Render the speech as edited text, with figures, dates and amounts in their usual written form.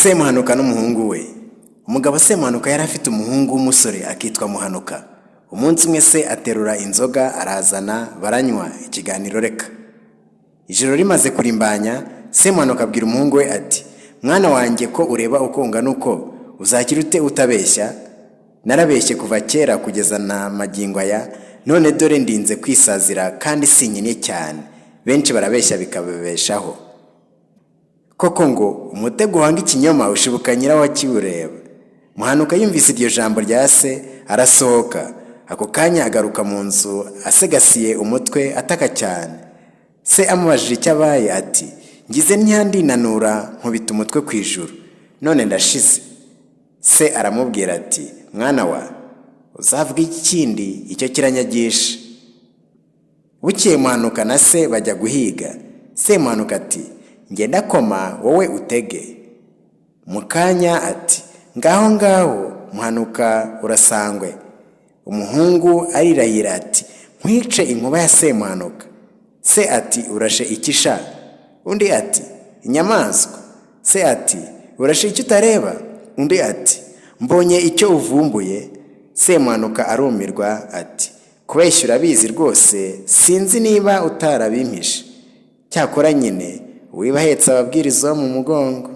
Semuhanuka n'umuhungu we. Umugabo Semuhanuka yari afite umuhungu w'umusore akitwa Muhanuka. Umunsi umwe se aterura inzoga arazana baranywa ikiganiro reka. Ijoro rimaze kurimbanya, Semuhanuka abwira umuhungu we ati, mwana wanjye ko ureba uko ungana uko, uzakira ute utabeshya? Narabeshye kuva kera kugeza na magingo aya, none dore ndinze kwisazira kandi sinyine cyane. Benshi barabeshya bikababeshaho. Koko ngo umutego wanga ikinyoma ushibuka nyirawo akiwureba. Muhanuka yumvise iryo jambo rya se arasohoka. Ako kanya agaruka mu nzu asegasiye umutwe ataka cyane. Se amubajije icyo abaye ati, ngize ntiyandinanura nkubita umutwe ku ijuru, none ndashize. Se aramubwira ati, mwana wa, uzavuga ikindi icyo kiranyagisha. Bukeye Muhanuka na se bajya guhiga. Semuhanuka ati, ngenda koma wowe utege. Mukanya ati, ngaho Muhanuka urasangwe. Umuhungu arirahira ati, nkwice inkuba ya Semuhanuka. Se ati, urashe ikisha? Undi ati, inyamaswa. Se ati, urashe icyo utareba? Undi ati, mbonye icyo uvumbuye. Semuhanuka arumirwa ati, kubeshya urabizi rwose, sinzi niba utarabimpishe. Cyakora nyine wibahetse ababwiriza mu mugongo.